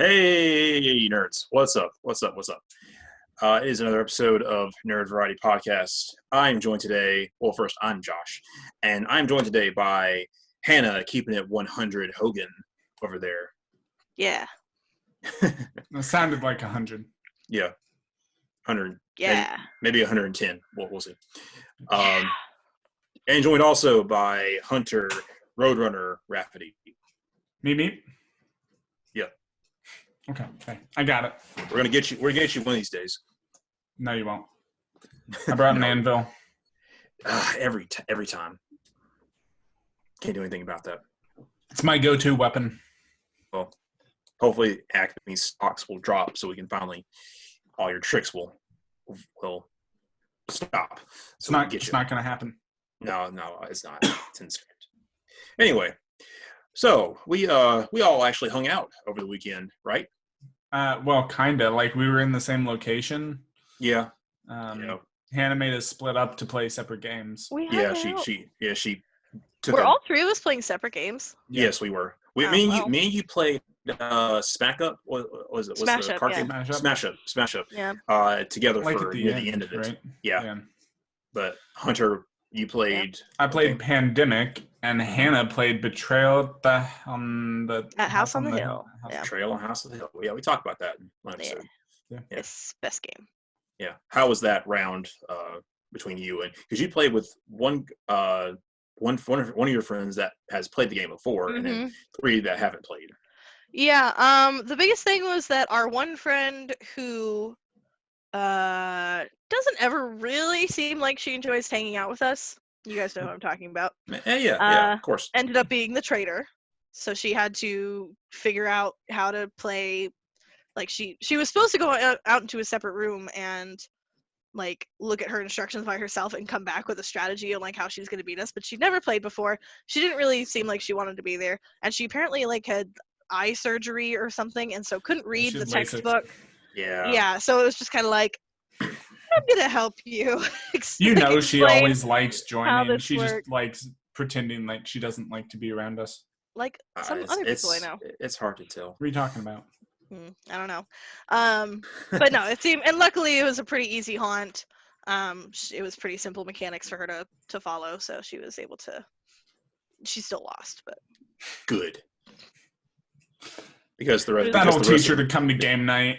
Hey, nerds. What's up? What's up? What's up? It is another episode of Nerd Variety Podcast. I'm joined today, well, first, I'm Josh, and I'm joined today by Hannah, keeping it 100 Hogan over there. Yeah. It sounded like 100. Yeah. 100. Yeah. Maybe 110. We'll see. And joined also by Hunter Roadrunner Rafferty. Me? Yeah. Okay. I got it. We're gonna get you one of these days. No, you won't. I brought an anvil. Every time. Can't do anything about that. It's my go-to weapon. Well, hopefully Acme stocks will drop so we can finally all your tricks will stop. It's not going to happen. No, it's not. It's in script. Anyway, so we all actually hung out over the weekend, right? Well, kind of. Like, we were in the same location. Yeah. Hannah made us split up to play separate games. She took Were all three of us playing separate games? Yeah. Yes, we were. Me and you played Smack Up. What was it? Smash Up, yeah. Smash Up. Yeah. Together like for the end of it. Right? Yeah. But Hunter, you played. I played Pandemic, and Hannah played Betrayal at House on the Hill. Yeah. Betrayal on House on the Hill. Yeah, we talked about that in one episode. Yeah. It's best game. Yeah. How was that round between you and because you played with one of your friends that has played the game before, and then three that haven't played. Yeah. The biggest thing was that our one friend who doesn't ever really seem like she enjoys hanging out with us. You guys know what I'm talking about. Yeah, of course. Ended up being the traitor, so she had to figure out how to play. Like she was supposed to go out into a separate room and like look at her instructions by herself and come back with a strategy on like how she's going to beat us, but she'd never played before. She didn't really seem like she wanted to be there, and she apparently like had eye surgery or something, and so couldn't read the textbook. Yeah, so it was just kind of like, I'm gonna help you. She always likes joining. She just likes pretending like she doesn't like to be around us. Like some other people I know. It's hard to tell. What are you talking about? I don't know. But no, it seemed, and luckily it was a pretty easy haunt. It was pretty simple mechanics for her to follow, so she was able to. She still lost, but good. Because that'll teach her to come to game night.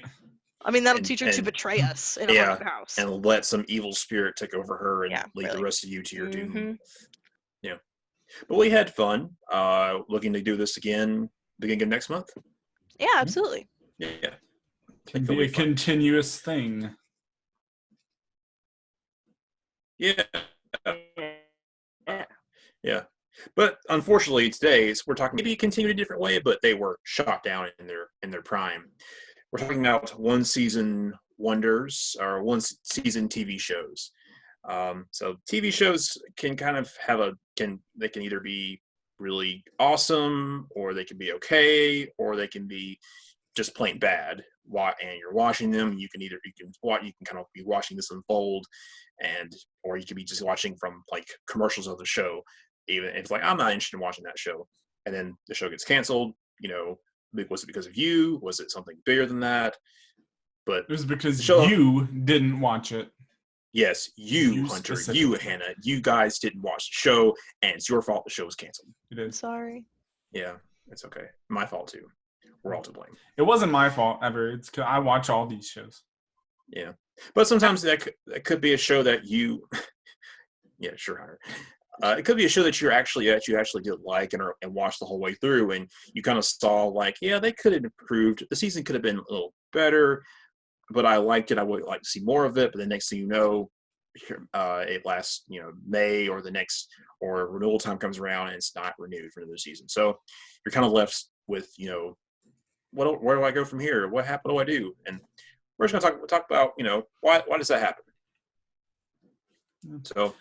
I mean, that'll teach her to betray us in a haunted house. And let some evil spirit take over her and lead the rest of you to your doom. Yeah. But we had fun. Looking to do this again beginning of next month. Yeah, absolutely. Yeah. Can be a continuous thing. Yeah. Yeah. But unfortunately today we're talking maybe continue in a different way, but they were shot down in their prime. We're talking about one season wonders or one season TV shows. So TV shows can kind of they can either be really awesome, or they can be okay, or they can be just plain bad. And you're watching them, you can kind of be watching this unfold, or you could be just watching from like commercials of the show. Even if it's like, I'm not interested in watching that show, and then the show gets canceled. Was it because of you? Was it something bigger than that? But it was because you didn't watch it. Yes, you Hunter, you Hannah, you guys didn't watch the show, and it's your fault the show was canceled. It is. I'm sorry. Yeah, it's okay. My fault too. We're all to blame. It wasn't my fault ever. It's 'cause I watch all these shows. Yeah, but sometimes that could be a show that you. Yeah, sure, Hunter. It could be a show that you actually did like and watched the whole way through, and you kind of saw like, yeah, they could have improved. The season could have been a little better, but I liked it. I would like to see more of it. But the next thing you know, it lasts May or renewal time comes around and it's not renewed for another season. So you're kind of left with where do I go from here? What do I do? And we're just gonna talk about why does that happen? So.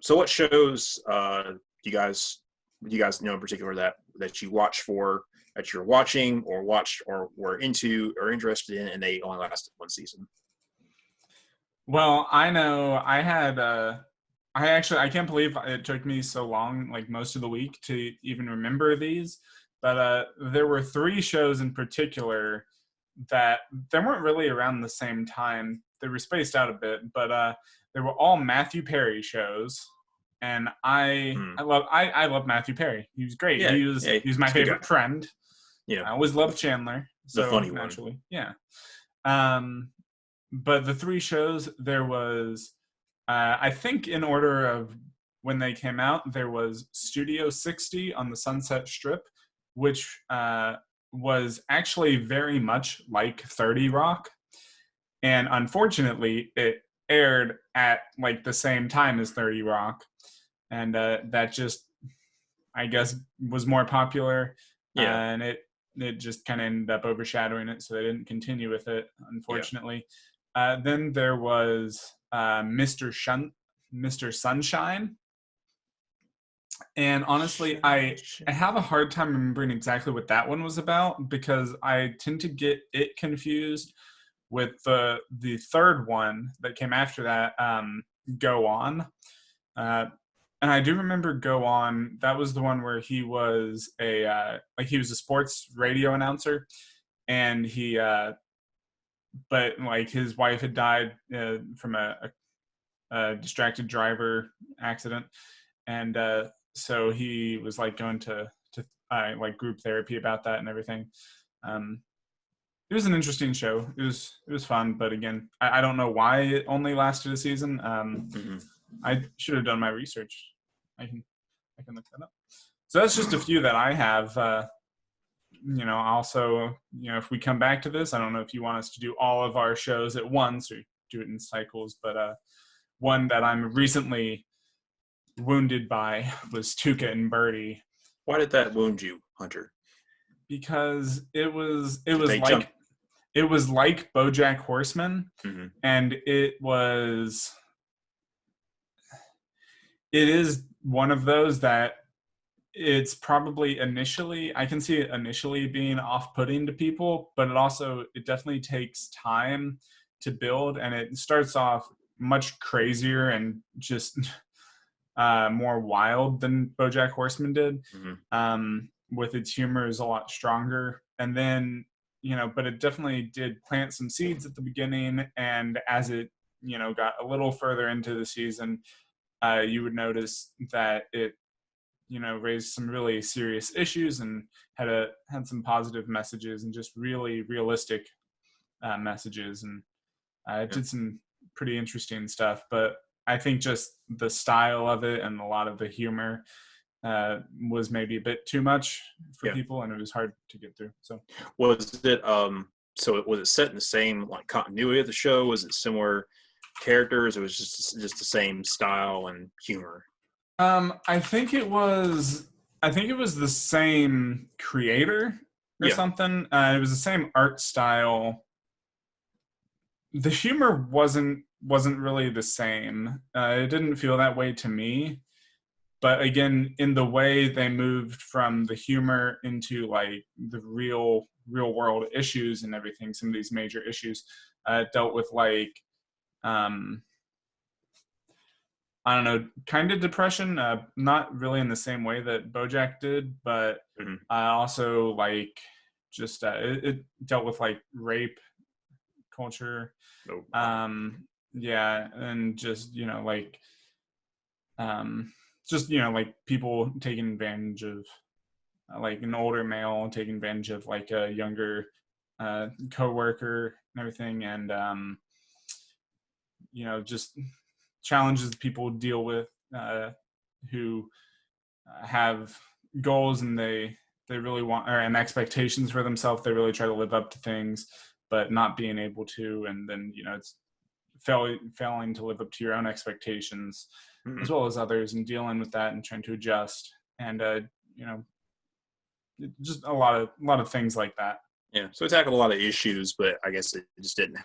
So what shows do you guys know in particular that you watch for, that you're watching or watched or were into or interested in, and they only lasted one season? Well, I know I had I can't believe it took me so long, like most of the week, to even remember these. But there were 3 shows in particular that they weren't really around the same time. They were spaced out a bit, but they were all Matthew Perry shows. And I love Matthew Perry. He was great. Yeah, He was my favorite friend. Yeah, I always loved Chandler. So the funny naturally, one. Yeah. But the 3 shows, there was, I think in order of when they came out, there was Studio 60 on the Sunset Strip, which was actually very much like 30 Rock. And unfortunately, it aired at like the same time as 30 Rock. And that just, I guess, was more popular. Yeah. And it just kind of ended up overshadowing it, so they didn't continue with it, unfortunately. Yeah. Then there was Mr. Sunshine. And honestly, I have a hard time remembering exactly what that one was about, because I tend to get it confused with the third one that came after that, Go On. And I do remember Go On. That was the one where he was a sports radio announcer, and but like his wife had died from a distracted driver accident, and so he was like going to like group therapy about that and everything. It was an interesting show. It was fun, but again, I don't know why it only lasted a season. I should have done my research. I can look that up. So that's just a few that I have. Also, if we come back to this, I don't know if you want us to do all of our shows at once or do it in cycles, but one that I'm recently wounded by was Tuca and Birdie. Why did that wound you, Hunter? Because it was like BoJack Horseman, and it is one of those that it's probably initially, I can see it initially being off-putting to people, but it definitely takes time to build, and it starts off much crazier and just more wild than BoJack Horseman did. With its humor is a lot stronger, and then but it definitely did plant some seeds at the beginning, and as it got a little further into the season, you would notice that it raised some really serious issues and had some positive messages and just really realistic messages, and it did some pretty interesting stuff. But I think just the style of it and a lot of the humor was maybe a bit too much for people, and it was hard to get through. So was it was it set in the same like continuity of the show? Was it similar characters? It was just the same style and humor? I think it was the same creator or something. It was the same art style. The humor wasn't really the same. It didn't feel that way to me. But again, in the way they moved from the humor into like the real world issues and everything, some of these major issues dealt with like I don't know, kind of depression, not really in the same way that BoJack did, but also like just it dealt with like rape culture. And just like people taking advantage of like an older male taking advantage of like a younger coworker and everything, and just challenges people deal with who have goals and they really want and expectations for themselves. They really try to live up to things, but not being able to, and then it's failing to live up to your own expectations as well as others, and dealing with that and trying to adjust, and just a lot of things like that. Yeah, so it tackled a lot of issues, but I guess it just didn't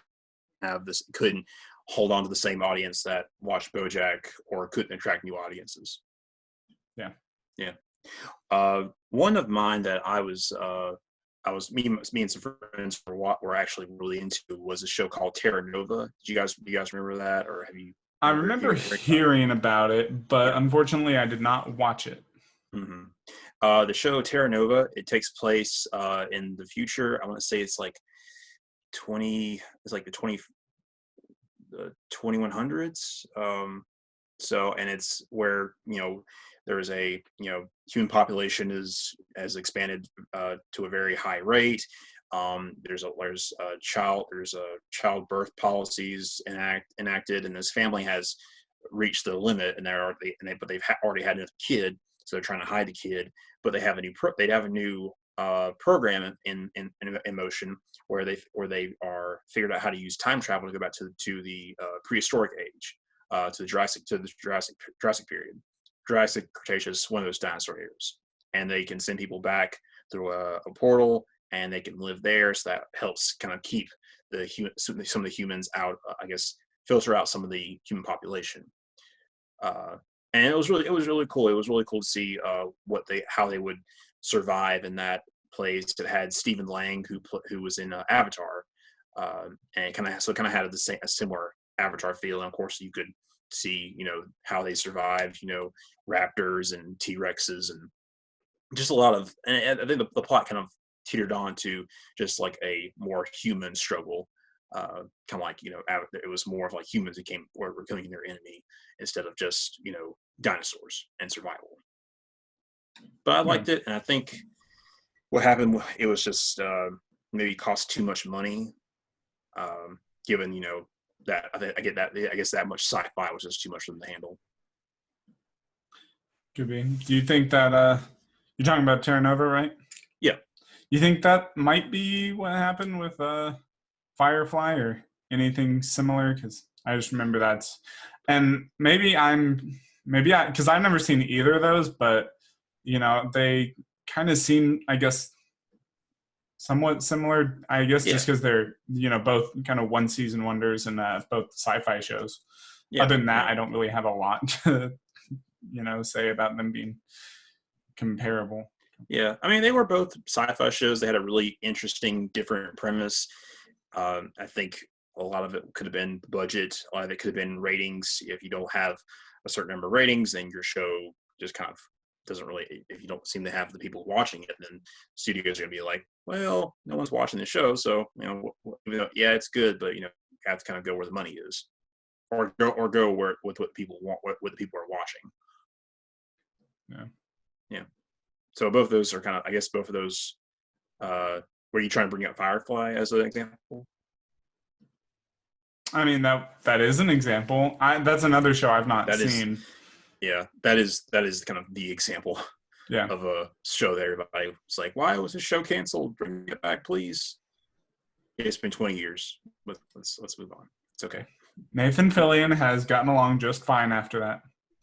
have this, couldn't hold on to the same audience that watched BoJack, or couldn't attract new audiences. Yeah. One of mine that I was me and some friends were actually really into was a show called Terra Nova. Do you guys remember that, or have you? I remember hearing about it, but unfortunately, I did not watch it. The show Terra Nova, it takes place in the future. I want to say it's like the 2100s. So, and it's where, there's a, human population has expanded to a very high rate. There's childbirth policies enacted, and this family has reached the limit, and they've already had a kid, so they're trying to hide the kid, but they have a new program in motion where they are figured out how to use time travel to go back to the prehistoric age, to the Jurassic period, Jurassic Cretaceous, one of those dinosaur eras, and they can send people back through a portal, and they can live there. So that helps kind of keep some of the humans out. I guess filter out some of the human population. And it was really cool. It was really cool to see how they would survive in that place. It had Stephen Lang, who was in Avatar, and kind of had a similar Avatar feel. And of course, you could see how they survived. Raptors and T-Rexes, and just a lot of. And I think the plot kind of teetered on to just like a more human struggle. Kind of like it was more of like humans were becoming their enemy instead of just dinosaurs and survival. But I liked it, and I think what happened, it was just maybe cost too much money, given that I get that, I guess that much sci-fi was just too much for them to handle. Could be. Do you think that you're talking about Terra Nova, right? Yeah. You think that might be what happened with Firefly or anything similar? Because I just remember and because I've never seen either of those, but they kind of seem, I guess, somewhat similar. I guess just because they're both kind of one season wonders and both sci-fi shows. Yeah, other than that, I don't really have a lot to say about them being comparable. Yeah, I mean, they were both sci-fi shows. They had a really interesting, different premise. I think a lot of it could have been budget. A lot of it could have been ratings. If you don't have a certain number of ratings, then your show just kind of doesn't really. If you don't seem to have the people watching it, then studios are going to be like, well, no one's watching the show, so yeah, it's good, but you have to kind of go where the money is, or go where with what people want, what the people are watching. Yeah. So both of those are kind of, I guess, both of those. Were you trying to bring up Firefly as an example? I mean, that is an example. That's another show I've not seen. That is kind of the example. Yeah. Of a show that everybody was like, why was this show canceled? Bring it back, please. It's been 20 years, but let's move on. It's okay. Nathan Fillion has gotten along just fine after that.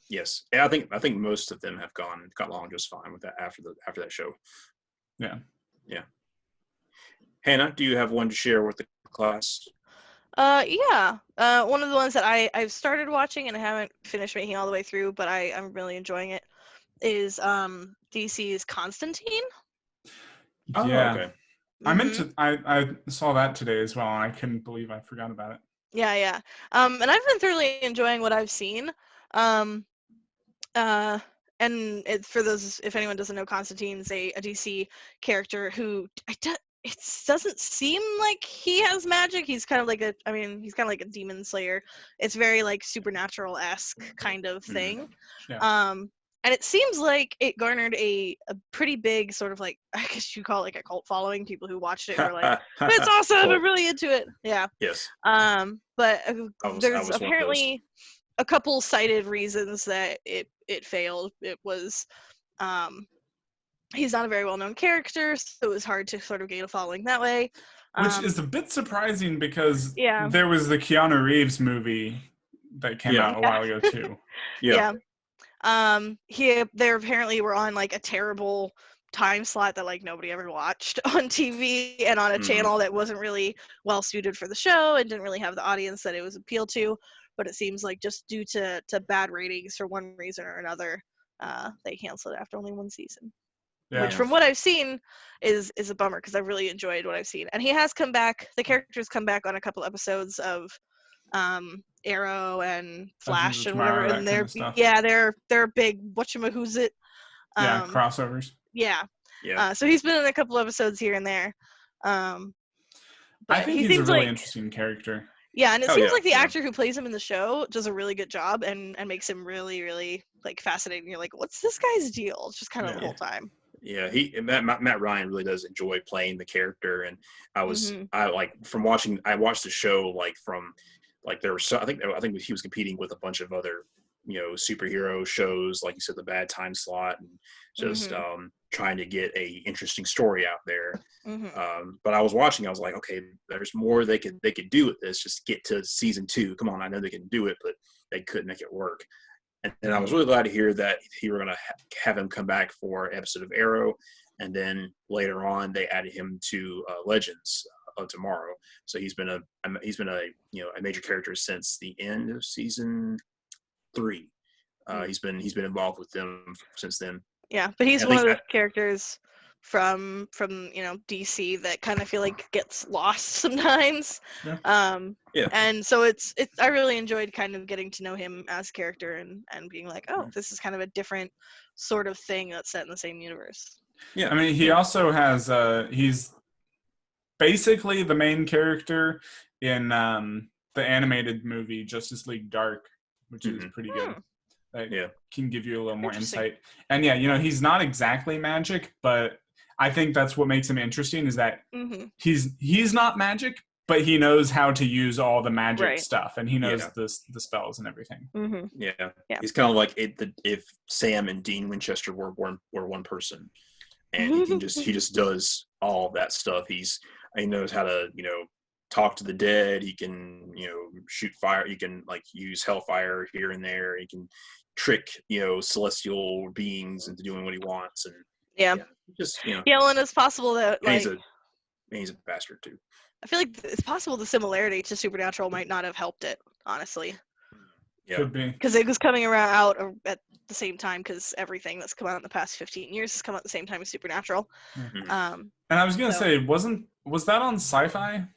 Yes, I think most of them have got along just fine with that after that show. Yeah. Hannah, do you have one to share with the class? Yeah. One of the ones that I've started watching and I haven't finished making all the way through, but I'm really enjoying it, is DC's Constantine. Oh, yeah. Okay. I meant to. I saw that today as well, and I couldn't believe I forgot about it. Yeah. And I've been thoroughly enjoying what I've seen. And for those, if anyone doesn't know, Constantine's a DC character who it doesn't seem like he has magic. He's kind of like a demon slayer. It's very like supernatural-esque kind of thing. Yeah. And it seems like it garnered a pretty big sort of like, I guess you call it like a cult following. People who watched it were like, it's awesome, cool. I'm really into it. Yeah. Yes. But there's apparently a couple cited reasons that it failed. It was he's not a very well-known character, so it was hard to sort of gain a following that way. Which is a bit surprising because there was the Keanu Reeves movie that came out a while ago too. Yeah. They apparently were on like a terrible time slot that like nobody ever watched on TV and on a channel that wasn't really well suited for the show and didn't really have the audience that it was appealed to. But it seems like just due to bad ratings for one reason or another, they canceled it after only one season. Yeah. Which from what I've seen is a bummer because I've really enjoyed what I've seen. And he has come back, the characters come back on a couple episodes of Arrow and Flash and whatever, and they're big whatchamahoosit Crossovers. Yeah. Yeah. So he's been in a couple episodes here and there. I But think he he's a seems really like, interesting character. yeah, and it Oh, seems yeah, like the yeah. actor who plays him in the show does a really good job and makes him really, really like fascinating. You're like, what's this guy's deal? It's just kind of Yeah. the whole time. Yeah, Matt Ryan really does enjoy playing the character, and I watched the show like from like there was I think he was competing with a bunch of other superhero shows, like you said, the Bad Time Slot, and just trying to get a interesting story out there. But I was watching, I was like, okay, there's more they could do with this. Just get to season 2. Come on, I know they can do it, but they couldn't make it work. And I was really glad to hear that he were going to have him come back for an episode of Arrow, and then later on they added him to Legends of Tomorrow. So he's been a major character since the end of season 3. He's been involved with them since then. Yeah, but he's And one of those characters from DC that kind of feel like gets lost sometimes. Yeah. And so it's I really enjoyed kind of getting to know him as a character and being like, oh, this is kind of a different sort of thing that's set in the same universe. Yeah, I mean, he also has he's basically the main character in the animated movie Justice League Dark, which is pretty good. That can give you a little more insight. And yeah, he's not exactly magic, but I think that's what makes him interesting is that he's not magic, but he knows how to use all the magic stuff, and he knows the spells and everything. Yeah. He's kind of like if Sam and Dean Winchester were one person, and he just does all that stuff. He knows how to talk to the dead. He can shoot fire. He can like use hellfire here and there. He can trick celestial beings into doing what he wants, and well, and it's possible that like he's a bastard too. I feel like it's possible the similarity to Supernatural might not have helped it, honestly. Yeah, could be because it was coming out at the same time, because everything that's come out in the past 15 years has come out at the same time as Supernatural. And I was gonna say, was that on Sci-Fi?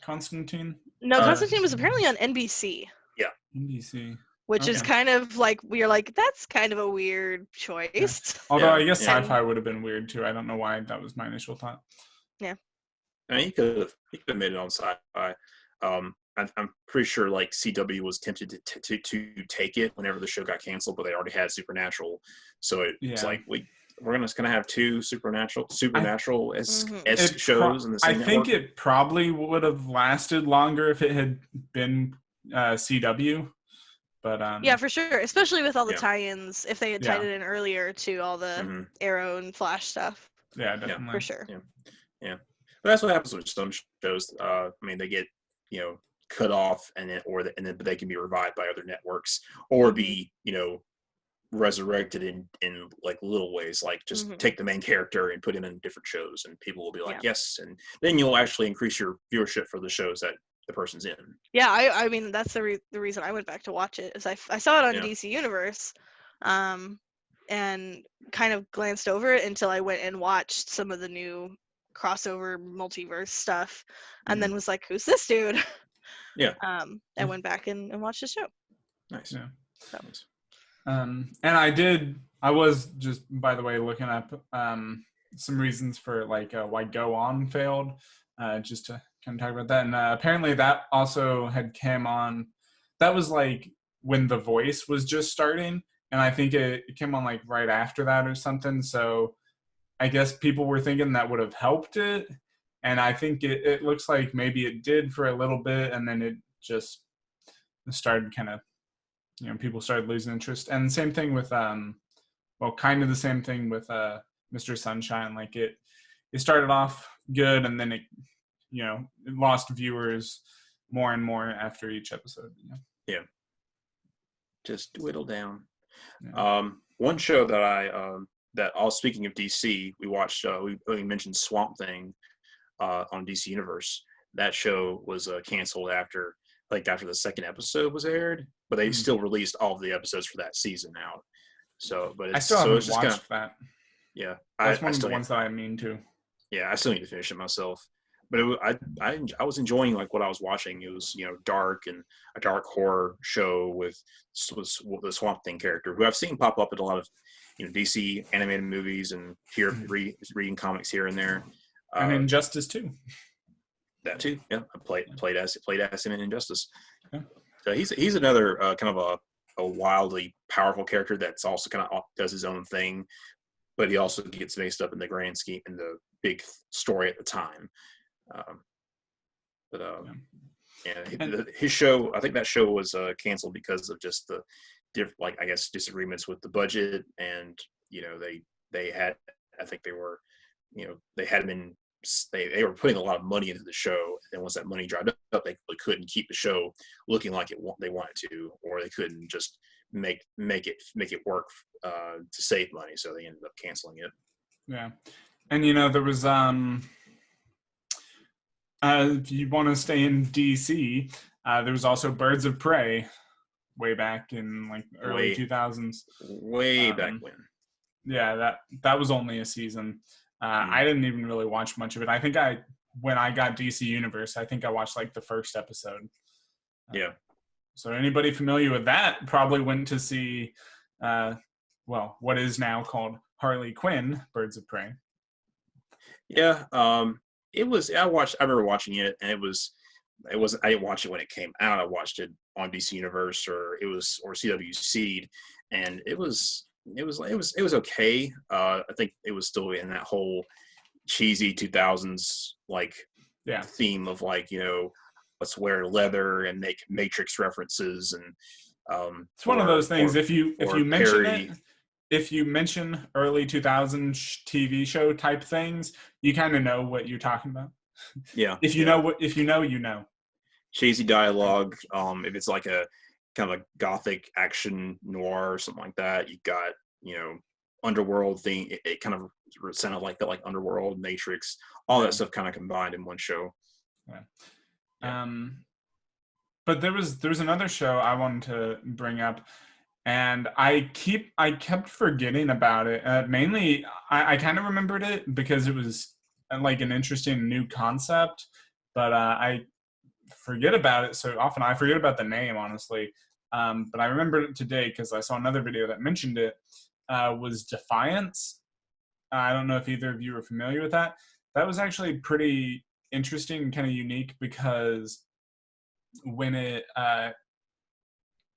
Constantine? No, Constantine was apparently on NBC. Yeah, NBC. Which is kind of like, we're like, that's kind of a weird choice. Yeah. Although I guess Sci-Fi would have been weird too. I don't know why that was my initial thought. Yeah. I mean, he could have made it on Sci-Fi. I'm pretty sure like CW was tempted to take it whenever the show got canceled, but they already had Supernatural, so it's like we're gonna have 2 supernatural esque shows in the same network. I think it probably would have lasted longer if it had been CW. But yeah, for sure, especially with all the tie-ins, if they had tied it in earlier to all the Arrow and Flash stuff. Yeah, definitely. For sure. Yeah. But that's what happens with some shows. I mean, they get cut off, and then they can be revived by other networks, or be resurrected in like little ways, like just take the main character and put him in different shows, and people will be like, yes, and then you'll actually increase your viewership for the shows that the person's in. Yeah, I mean that's the reason I went back to watch it is I saw it on DC Universe, and kind of glanced over it until I went and watched some of the new crossover multiverse stuff, and then was like, who's this dude? Yeah. I went back and watched the show. Nice. Yeah. So. And I was just, by the way, looking up some reasons for like why Go On failed, just to kind of talk about that. And apparently that also had came on, that was like when The Voice was just starting, and I think it came on like right after that or something. So I guess people were thinking that would have helped it. And I think it looks like maybe it did for a little bit, and then it just started kind of, people started losing interest. And same thing with, kind of the same thing with Mr. Sunshine. Like it started off good, and then it lost viewers more and more after each episode. Yeah. Just whittle down. Yeah. One show that speaking of DC, we watched, we mentioned Swamp Thing on DC Universe. That show was canceled after the second episode was aired, but they still released all of the episodes for that season out. So, but I still haven't watched that. Yeah, that's one of the ones that I mean to. Yeah, I still need to finish it myself. But I was enjoying like what I was watching. It was dark and a dark horror show with the Swamp Thing character, who I've seen pop up in a lot of DC animated movies and reading comics here and there. And Injustice too. That too, yeah. I played as him in Injustice. Yeah. So he's another kind of a wildly powerful character that's also kind of does his own thing, but he also gets mixed up in the grand scheme in the big story at the time. His show, I think that show was canceled because of just the disagreements with the budget, and they had, I think they were, they had him in. They were putting a lot of money into the show, and once that money dried up, they couldn't keep the show looking like they wanted to, or they couldn't just make it work to save money. So they ended up canceling it. Yeah, and there was if you want to stay in DC, there was also Birds of Prey, way back in like early 2000s. Way back when. Yeah, that was only a season. I didn't even really watch much of it. I think when I got DC Universe, I think I watched like the first episode. Yeah. So anybody familiar with that probably went to see, what is now called Harley Quinn, Birds of Prey. Yeah. It was. I remember watching it, and it was. I didn't watch it when it came out. I watched it on DC Universe or CW Seed, and it was okay. I think it was still in that whole cheesy 2000s theme of let's wear leather and make Matrix references, and it's one of those things. If you mention early 2000s TV show type things, you kind of know what you're talking about. Yeah. If you know, you know. Cheesy dialogue. If it's like a kind of a gothic action noir or something like that, you got underworld thing. It kind of sounded like that, like Underworld, Matrix, all that stuff kind of combined in one show. Yeah. But there was another show I wanted to bring up, and I kept forgetting about it. Mainly, I kind of remembered it because it was like an interesting new concept, but I forget about it so often. I forget about the name, honestly. But I remembered it today because I saw another video that mentioned it. Was Defiance. I don't know if either of you are familiar with that. That was actually pretty interesting and kind of unique because when it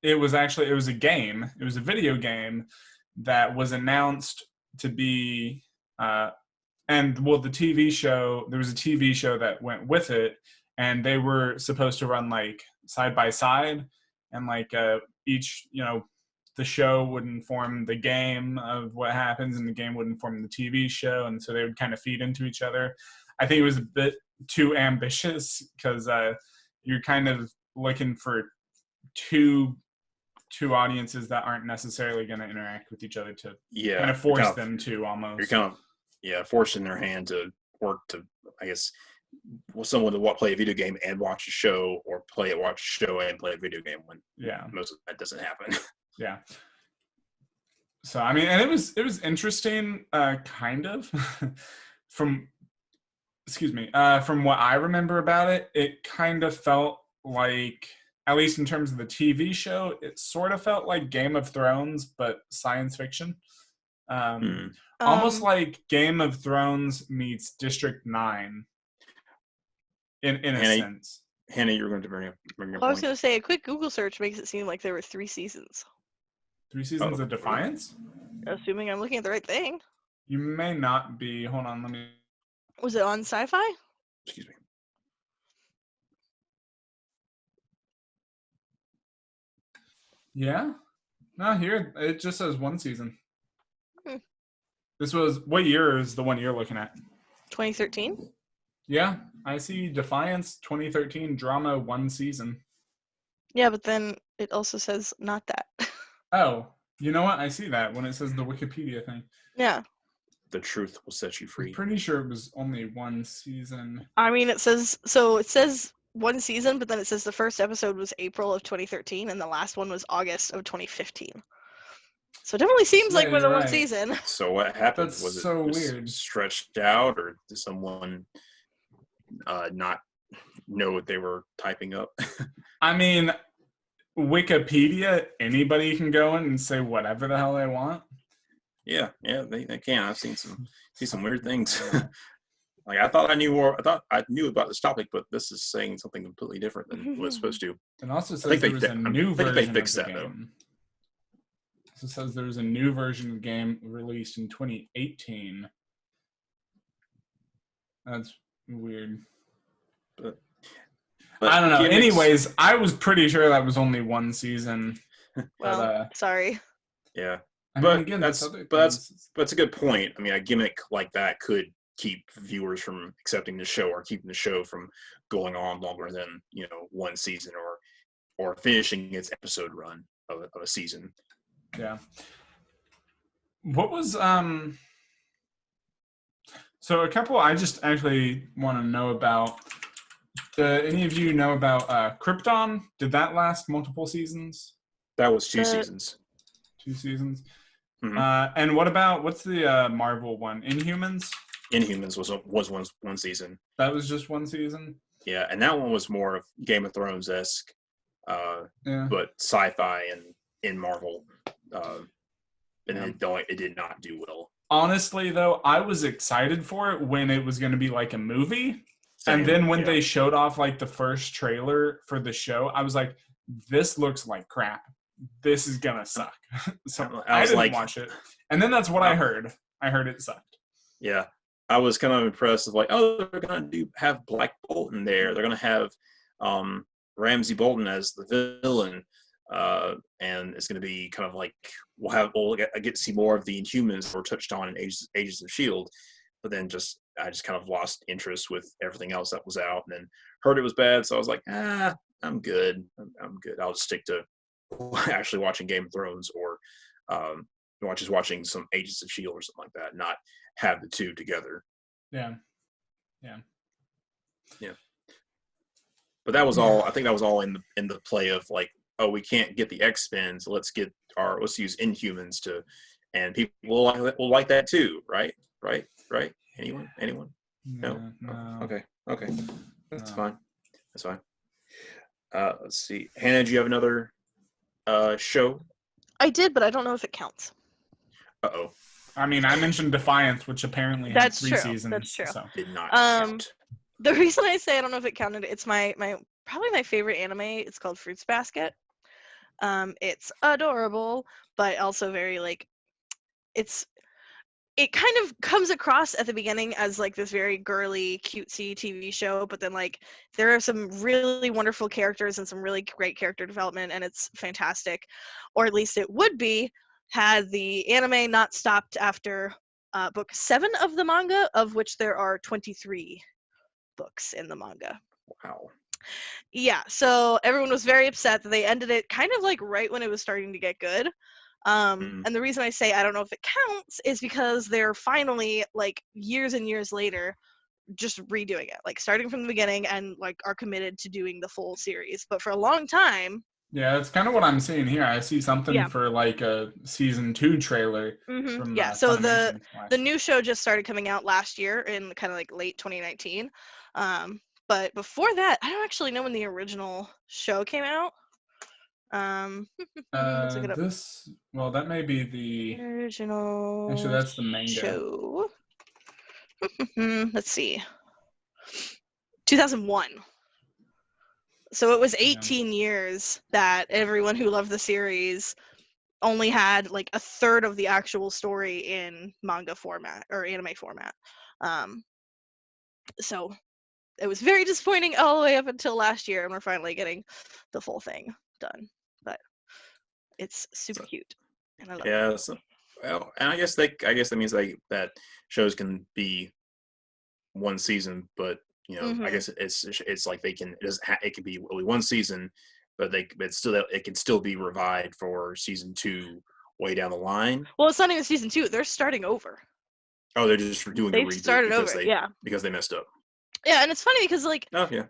was a game. It was a video game that was announced to be the TV show. There was a TV show that went with it, and they were supposed to run like side by side, and each the show would inform the game of what happens, and the game would inform the TV show, and so they would kind of feed into each other. I think it was a bit too ambitious because you're kind of looking for two audiences that aren't necessarily going to interact with each other to kind of force them to almost. You're kind of forcing their hand to work to, I guess, someone to play a video game and watch a show, or watch a show and play a video game, when most of that doesn't happen. Yeah. So I mean, and it was interesting, kind of from what I remember about it. It kind of felt like, at least in terms of the TV show, it sort of felt like Game of Thrones, but science fiction. Almost like Game of Thrones meets District 9 in a sense. Hannah, you were going to bring up I was going to say, a quick Google search makes it seem like there were 3 seasons. 3 seasons of Defiance? Assuming I'm looking at the right thing. You may not be. Hold on, let me... Was it on Sci-Fi? Excuse me. Yeah? No, here, it just says 1 season. This was... What year is the one you're looking at? 2013? Yeah, I see Defiance 2013 drama 1 season. Yeah, but then it also says not that. Oh, you know what? I see that when it says the Wikipedia thing. Yeah. The truth will set you free. I'm pretty sure it was only 1 season. I mean, it says 1 season, but then it says the first episode was April of 2013 and the last one was August of 2015. So it definitely seems like more than 1 season. So what happened? That's was so it weird. Stretched out, or did someone not know what they were typing up? I mean, Wikipedia, anybody can go in and say whatever the hell they want. Yeah, they can. I've seen some weird things. Like I thought I knew more. I thought I knew about this topic, but this is saying something completely different than what it's supposed to. It also I think says there was a new I think they version of fixed the that though. game. So it says there was a new version of the game released in 2018. That's weird. But I don't know. gimmicks- Anyways, I was pretty sure that was only one season. Well, sorry. Yeah, I mean, but again, that's other but things. that's a good point. I mean, a gimmick like that could keep viewers from accepting the show or keeping the show from going on longer than one season or finishing its episode run of a season. Yeah. What was So a couple I just actually want to know about. Do any of you know about Krypton? Did that last multiple seasons? That was 2 seasons. 2 seasons. Mm-hmm. And what's the Marvel one? Inhumans? Inhumans was one season. That was just one season? Yeah, and that one was more of Game of Thrones-esque, Yeah. but sci-fi and in Marvel. And it did not do well. Honestly, though, I was excited for it when it was going to be like a movie. Same, and then when they showed off like the first trailer for the show, I was like, this looks like crap. This is going to suck. So I didn't watch it. And then that's what I heard. I heard it sucked. Yeah. I was kind of impressed with they're going to have Black Bolt in there. They're going to have Ramsay Bolton as the villain. And it's going to be kind of like we'll get to see more of the Inhumans that were touched on in Agents of S.H.I.E.L.D. But then I just kind of lost interest with everything else that was out, and then heard it was bad, so I was like, I'm good. I'm good. I'll just stick to actually watching Game of Thrones or watching some Agents of S.H.I.E.L.D. or something like that, not have the two together. Yeah. But that was all. I think that was all in the play of like, oh, we can't get the X-Men, so let's use Inhumans and people will like that too, right? Anyone? No. Okay. That's fine. Let's see. Hannah, do you have another show? I did, but I don't know if it counts. Uh-oh. I mean, I mentioned Defiance, which apparently had 3 seasons. That's true. So. Did not count. The reason I say I don't know if it counted, it's my probably my favorite anime. It's called Fruits Basket. It's adorable, but also very like it kind of comes across at the beginning as like this very girly, cutesy TV show, but then like there are some really wonderful characters and some really great character development, and it's fantastic, or at least it would be had the anime not stopped after book 7 of the manga, of which there are 23 books in the manga. Wow. Yeah, so everyone was very upset that they ended it kind of like right when it was starting to get good. And the reason I say I don't know if it counts is because they're finally, like, years and years later, just redoing it, like starting from the beginning, and like are committed to doing the full series. But for a long time. Yeah, that's kind of what I'm seeing here. I see something for like a season 2 trailer. From, so the new show just started coming out last year in kind of like late 2019. But before that, I don't actually know when the original show came out. Let's look it up. That may be the original. Actually, that's the manga show. Let's see. 2001. So it was 18 years that everyone who loved the series only had like a third of the actual story in manga format or anime format. So it was very disappointing all the way up until last year, and we're finally getting the full thing done. But it's super cute, and I love it. So, well, and I guess that means that shows can be one season, but I guess it's like it can be only one season, but it can still be revived for season 2 way down the line. Well, it's not even season 2; they're starting over. Oh, they're just doing a reboot because they messed up. Yeah, and it's funny because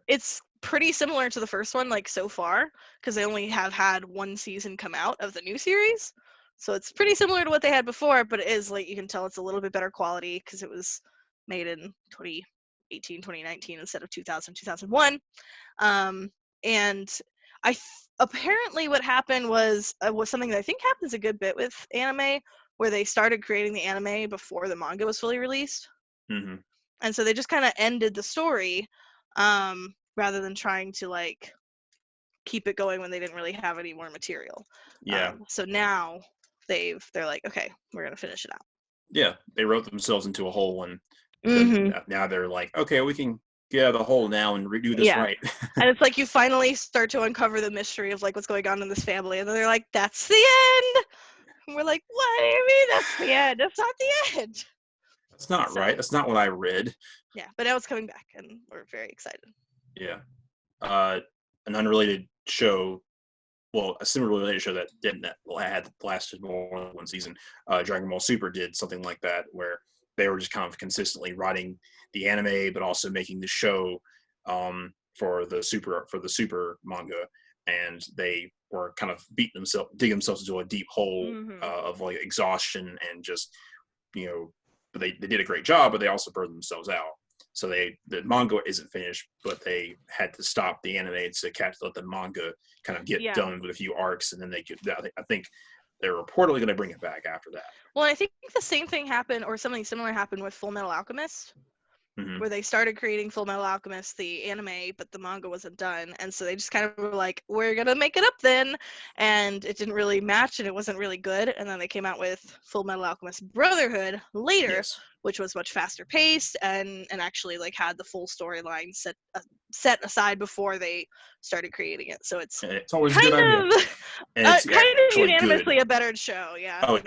it's pretty similar to the first one, like so far, because they only have had one season come out of the new series. So it's pretty similar to what they had before, but it is like you can tell it's a little bit better quality because it was made in 2018, 2019 instead of 2000, 2001. And apparently what happened was something that I think happens a good bit with anime, where they started creating the anime before the manga was fully released. Mm-hmm. And so they just kind of ended the story, rather than trying to like keep it going when they didn't really have any more material. Yeah. So now they're like, okay, we're gonna finish it out. Yeah. They wrote themselves into a hole, and Mm-hmm. then now they're like, okay, we can get out of the hole now and redo this Yeah. right. And it's like you finally start to uncover the mystery of like what's going on in this family, and then they're like, that's the end. And we're like, what do you mean that's the end? That's not the end. That's not right. That's not what I read. Yeah, but now it's coming back, and we're very excited. Yeah. An unrelated show, well, a similar related show that had lasted more than one season. Dragon Ball Super did something like that, where they were just kind of consistently writing the anime, but also making the show for the Super manga, and they were kind of digging themselves into a deep hole of like exhaustion and just, you know, they did a great job, but they also burned themselves out. So the manga isn't finished, but they had to stop the anime to let the manga kind of get done with a few arcs, and then they could. I think they're reportedly going to bring it back after that. Well, I think the same thing happened, or something similar happened with Full Metal Alchemist, where they started creating Full Metal Alchemist, the anime, but the manga wasn't done, and so they just kind of were like, we're gonna make it up then, and it didn't really match, and it wasn't really good, and then they came out with Full Metal Alchemist Brotherhood later, which was much faster paced and actually like had the full storyline set aside before they started creating it. So it's always a good idea. It's kind of unanimously good. a better show. Yeah. Oh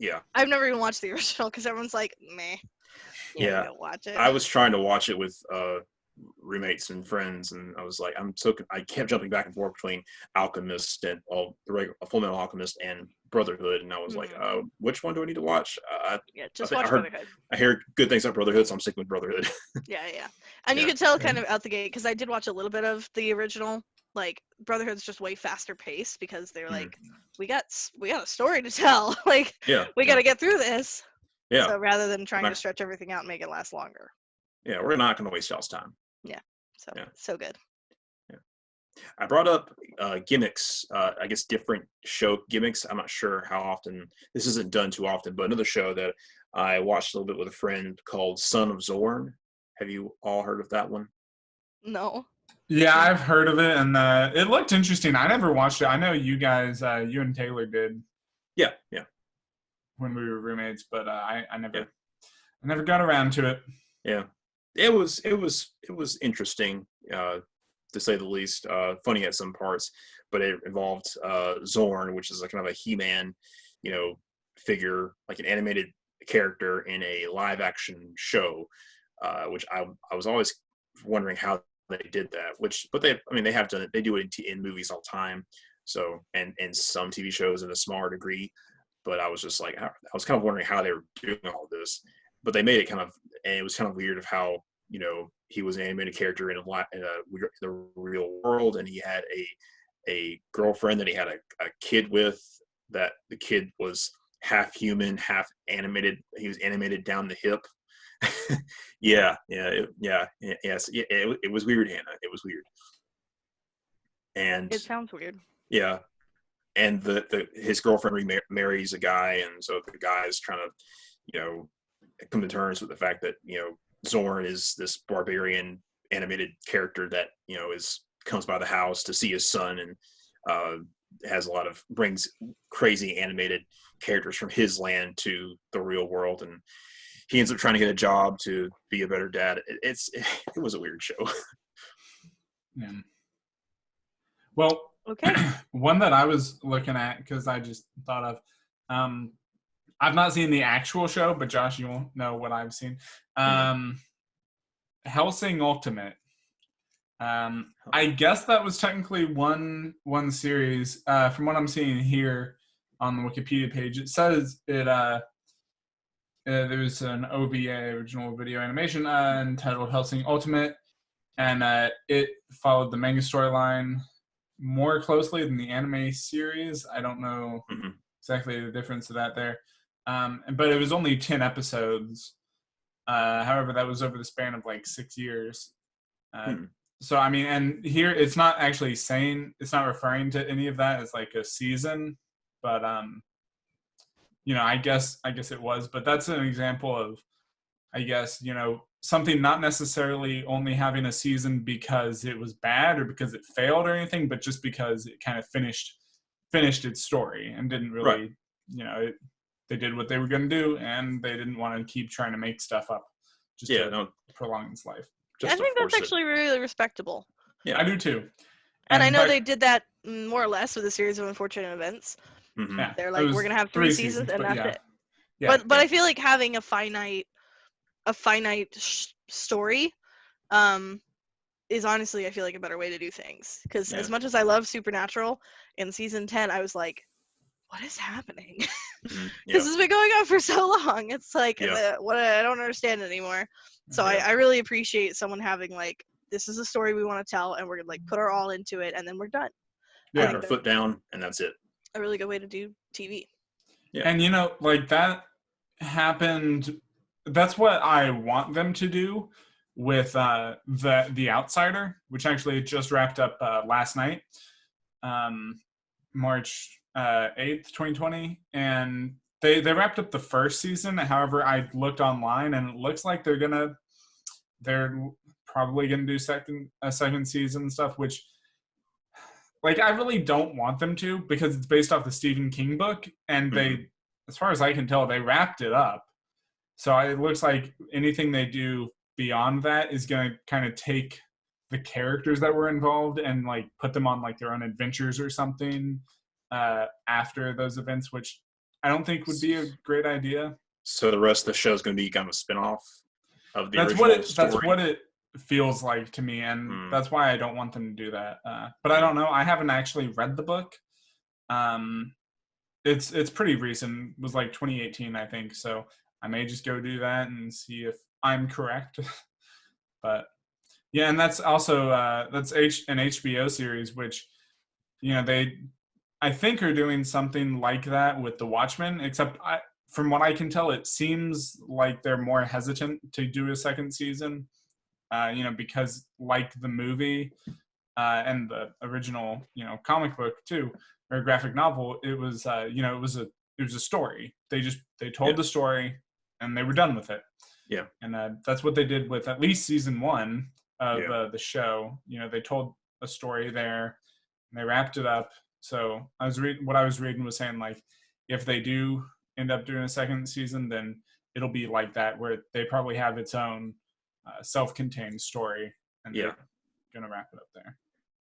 yeah. I've never even watched the original because everyone's like, meh. Yeah. Don't watch it. I was trying to watch it with roommates and friends, and I was like, I kept jumping back and forth between Alchemist and the regular Full Metal Alchemist and Brotherhood, and I was like, which one do I need to watch? Just watch Brotherhood. I hear good things about Brotherhood, so I'm sticking with Brotherhood. Yeah, and you could tell kind of out the gate, because I did watch a little bit of the original. Like Brotherhood's just way faster paced because they're like, we got a story to tell. Like, we got to get through this. Yeah. So rather than trying to stretch everything out and make it last longer. Yeah, we're not going to waste y'all's time. Yeah. So good. Yeah. I brought up gimmicks, I guess different show gimmicks. I'm not sure how often, this isn't done too often, but another show that I watched a little bit with a friend called Son of Zorn. Have you all heard of that one? No. Yeah, I've heard of it, and it looked interesting. I never watched it. I know you guys, you and Taylor did. Yeah. When we were roommates, but I never got around to it. Yeah, it was interesting, to say the least. Funny at some parts, but it involved Zorn, which is like kind of a He-Man, figure, like an animated character in a live action show, which I was always wondering how they did that. But they have done it. They do it in movies all the time. So and some TV shows in a smaller degree. But I was just like, I was kind of wondering how they were doing all this. But they made it and it was kind of weird of how, he was an animated character in the real world, and he had a girlfriend that he had a kid with, that the kid was half human, half animated. He was animated down the hip. It was weird, Hannah. It was weird. And it sounds weird. Yeah. And his girlfriend marries a guy, and so the guy's trying to, come to terms with the fact that, Zorn is this barbarian animated character that, comes by the house to see his son, and brings crazy animated characters from his land to the real world, and he ends up trying to get a job to be a better dad. It was a weird show. Yeah. Well, okay. One that I was looking at, because I just thought of, I've not seen the actual show, but Josh, you won't know what I've seen. Hellsing Ultimate. I guess that was technically one series. From what I'm seeing here on the Wikipedia page, it says there was an OVA, original video animation, entitled Hellsing Ultimate, and it followed the manga storyline more closely than the anime series. I don't know exactly the difference of that there. But it was only 10 episodes. However, that was over the span of like 6 years. So, I mean, and here it's not actually it's not referring to any of that as like a season, but I guess it was, but that's an example of, I guess, something not necessarily only having a season because it was bad or because it failed or anything, but just because it kind of finished its story and didn't really, right. They did what they were going to do, and they didn't want to keep trying to make stuff up just to prolong its life. I think that's actually really respectable. Yeah, I do too. And I know they did that more or less with a series of unfortunate events. Mm-hmm. Yeah, they're like, we're going to have 3 seasons and that's it. Yeah, but I feel like having a finite story is honestly, I feel like, a better way to do things. Because as much as I love Supernatural, in season 10, I was like, what is happening? Because it's been going on for so long. It's like, what I don't understand anymore. So I really appreciate someone having like, this is a story we want to tell, and we're gonna like put our all into it, and then we're done. Yeah, our foot down, and that's it. A really good way to do TV. Yeah, and like that happened. That's what I want them to do with the Outsider, which actually just wrapped up last night, March 8th, 2020, and they wrapped up the first season. However, I looked online, and it looks like they're probably gonna do a second season stuff, which, like, I really don't want them to, because it's based off the Stephen King book, and they, as far as I can tell, they wrapped it up. So it looks like anything they do beyond that is going to kind of take the characters that were involved and like put them on like their own adventures or something after those events, which I don't think would be a great idea. So the rest of the show is going to be kind of a spinoff of the original story. That's what it feels like to me, and that's why I don't want them to do that. But I don't know. I haven't actually read the book. It's pretty recent. It was like 2018, I think. So I may just go do that and see if I'm correct. But yeah, and that's also that's an HBO series, which they, I think, are doing something like that with The Watchmen. Except from what I can tell, it seems like they're more hesitant to do a second season. Because like the movie and the original, comic book too, or graphic novel, it was, it was a story. They told the story, and they were done with it. Yeah. And that's what they did with at least season 1 of the show. They told a story there, and they wrapped it up. So what I was reading was saying, like, if they do end up doing a second season, then it'll be like that, where they probably have its own self-contained story, and they're gonna wrap it up there.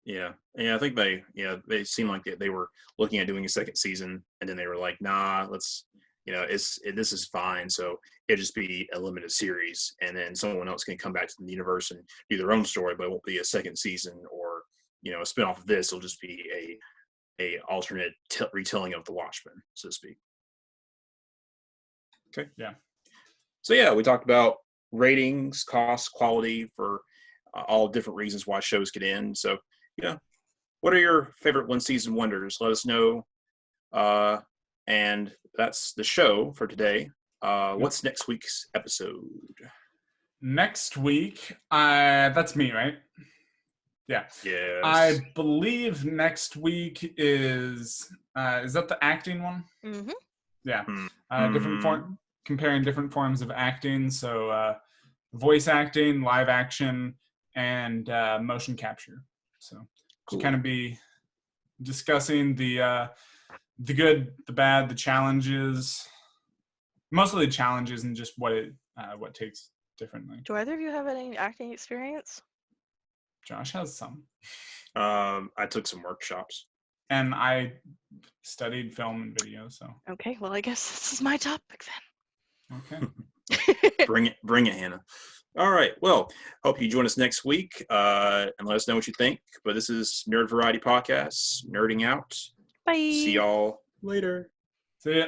Yeah, I think they seemed like they were looking at doing a second season, and then they were like, nah, let's, this is fine. So it'll just be a limited series, and then someone else can come back to the universe and do their own story, but it won't be a second season or a spinoff of this. It'll just be a alternate retelling of The Watchmen, so to speak. Okay. Yeah. So yeah, we talked about ratings, cost, quality for all different reasons why shows get in. So, what are your favorite one-season wonders? Let us know. And that's the show for today. What's next week's episode? Next week, that's me, right? Yeah. Yes. I believe next week is that the acting one? Mm-hmm. Yeah. Different comparing different forms of acting. So voice acting, live action, and motion capture. So to kind of be discussing the good, the bad, the challenges, mostly the challenges, and just what takes differently. Do either of you have any acting experience? Josh has some. I took some workshops. And I studied film and video, so. Okay, well, I guess this is my topic then. Okay. Bring it, Hannah. All right. Well, hope you join us next week and let us know what you think. But this is Nerd Variety Podcast, nerding out. Bye. See y'all later. See ya.